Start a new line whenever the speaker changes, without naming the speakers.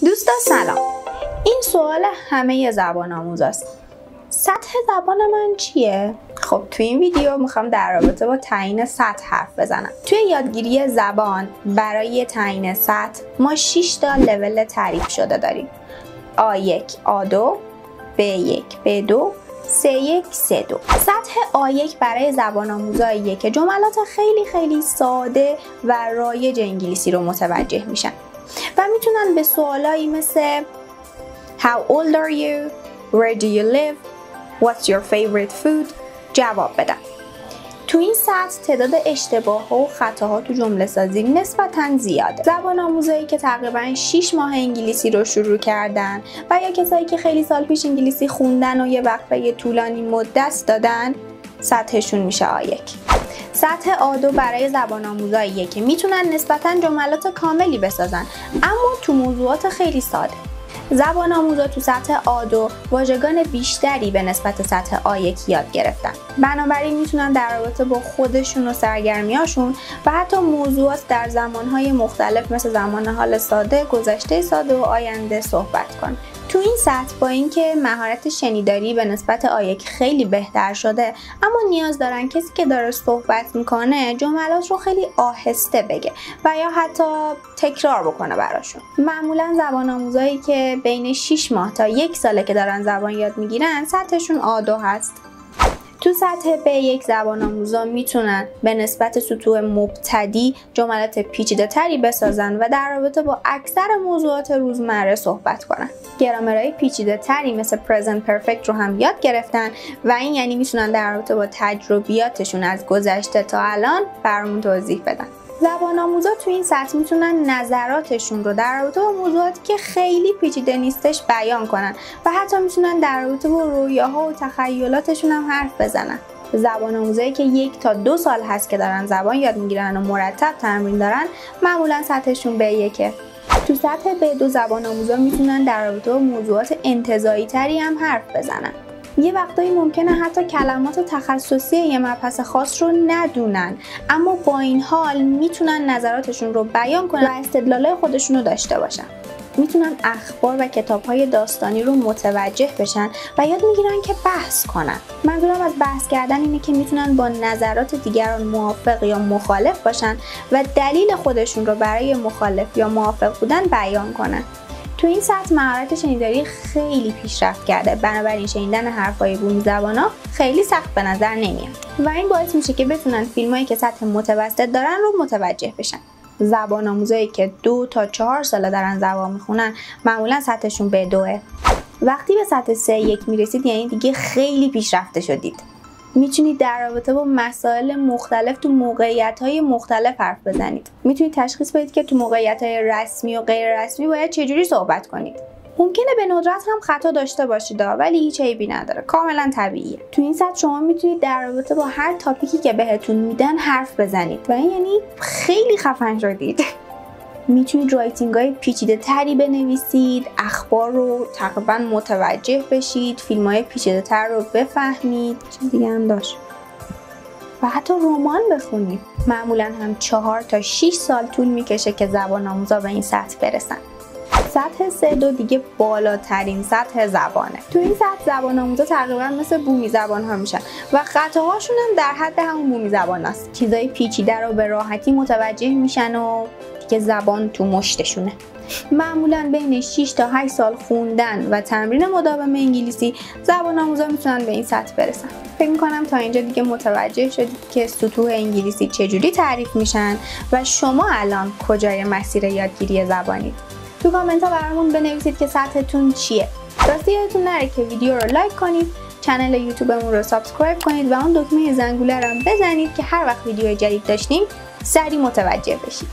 دوستان سلام. این سوال همه زبان آموزاست. سطح زبان من چیه؟ خب توی این ویدیو میخوام در رابطه با تعیین سطح حرف بزنم. توی یادگیری زبان برای تعیین سطح ما 6 تا لول تعریف شده داریم. A1 A2 B1 B2 C1 C2. سطح A1 برای زبان آموزاییه که جملات خیلی ساده و رایج انگلیسی رو متوجه میشن و میتونن به سوالایی مثل How old are you? Where do you live? What's your favorite food? جواب بدن. تو این سطح تعداد اشتباه‌ها و خطاها تو جمله سازی نسبتاً زیاده. زبان آموزایی که تقریباً 6 ماه انگلیسی رو شروع کردن و یا کسایی که خیلی سال پیش انگلیسی خوندن و یه وقفه طولانی مدت دادن، سطحشون میشه A1. سطح A2 برای زبان آموزاییه که میتونن نسبتاً جملات کاملی بسازن اما تو موضوعات خیلی ساده. زبان آموزا تو سطح A2 واژگان بیشتری به نسبت سطح A1 یاد گرفتن. بنابراین میتونن در رابطه با خودشون و سرگرمیاشون و حتی موضوعات در زمانهای مختلف مثل زمان حال ساده، گذشته ساده و آینده صحبت کنن. تو این سطح با اینکه مهارت شنیداری به نسبت A1 خیلی بهتر شده، اما نیاز دارن کسی که داره صحبت میکنه جملات رو خیلی آهسته بگه و یا حتی تکرار بکنه براشون. معمولا زبان آموزایی که بین 6 ماه تا 1 ساله که دارن زبان یاد میگیرن سطحشون A2 هست. تو سطح B1 زبان آموزا میتونن به نسبت سطوح مبتدی جملات پیچیده تری بسازن و در رابطه با اکثر موضوعات روزمره صحبت کنن. گرامرهای پیچیده تری مثل present perfect رو هم یاد گرفتن و این یعنی میتونن در رابطه با تجربیاتشون از گذشته تا الان برامون توضیح بدن. زبان آموزا تو این سطح میتونن نظراتشون رو در رابطه با موضوعاتی که خیلی پیچیده نیستش بیان کنن و حتی میتونن در رابطه با رویاها و تخیلاتشون هم حرف بزنن. زبان آموزایی که 1 تا 2 سال هست که دارن زبان یاد میگیرن و مرتب تمرین دارن معمولا سطحشون B1. تو سطح B2 زبان آموزا میتونن در رابطه با موضوعات انتزاعی تری هم حرف بزنن. یه وقتایی ممکنه حتی کلمات تخصصی یه مبحث خاص رو ندونن اما با این حال میتونن نظراتشون رو بیان کنن و استدلالای خودشون رو داشته باشن. میتونن اخبار و کتاب‌های داستانی رو متوجه بشن و یاد میگیرن که بحث کنن. منظورم از بحث کردن اینه که میتونن با نظرات دیگران موافق یا مخالف باشن و دلیل خودشون رو برای مخالف یا موافق بودن بیان کنن. تو این سطح مهارت شنیداری خیلی پیشرفت کرده، بنابراین شنیدن حرفای بومی زبانا خیلی سخت به نظر نمیاد و این باعث میشه که بتونن فیلمایی که سطح متوسط دارن رو متوجه بشن. زبان آموزایی که 2 تا 4 ساله دارن زبان میخونن معمولا سطحشون B2. وقتی به سطح C1 میرسید یعنی دیگه خیلی پیشرفته شدید. میتونید در رابطه با مسائل مختلف تو موقعیت‌های مختلف حرف بزنید. میتونید تشخیص بدید که تو موقعیت‌های رسمی و غیر رسمی باید چجوری صحبت کنید. ممکنه به ندرت هم خطا داشته باشید ولی هیچ عیبی نداره، کاملا طبیعیه. تو این سطح شما میتونید در رابطه با هر تاپیکی که بهتون میدن حرف بزنید و این یعنی خیلی خفن شدید. میتونید رایتینگ های پیچیده تری بنویسید، اخبار رو تقریبا متوجه بشید، فیلم های پیچیده تر رو بفهمید، چیز دیگه هم داشت و حتی رمان بخونید. معمولا هم 4 تا 6 سال طول میکشه که زبان آموزا به این سطح برسن. سطح C2 دیگه بالاترین سطح زبانه. تو این سطح زبان آموزا تقریبا مثل بومی زبان ها میشن و خطاهاشون هم در حد همون بومی زبان هست. چیزای پیچیده رو به راحتی متوجه میشن و که زبان تو مشتشونه. معمولا بین 6 تا 8 سال خوندن و تمرین مداوم انگلیسی زبان آموزا میتونن به این سطح برسن. فکر میکنم تا اینجا دیگه متوجه شدید که سطوح انگلیسی چجوری تعریف میشن و شما الان کجای مسیر یادگیری زبانید. تو کامنت ها برامون بنویسید که سطحتون چیه. راستی یادتون نره که ویدیو رو لایک کنید، کانال یوتیوبمون رو سابسکرایب کنید و اون دکمه زنگوله رو بزنید که هر وقت ویدیو جدید داشتیم سریع متوجه بشید.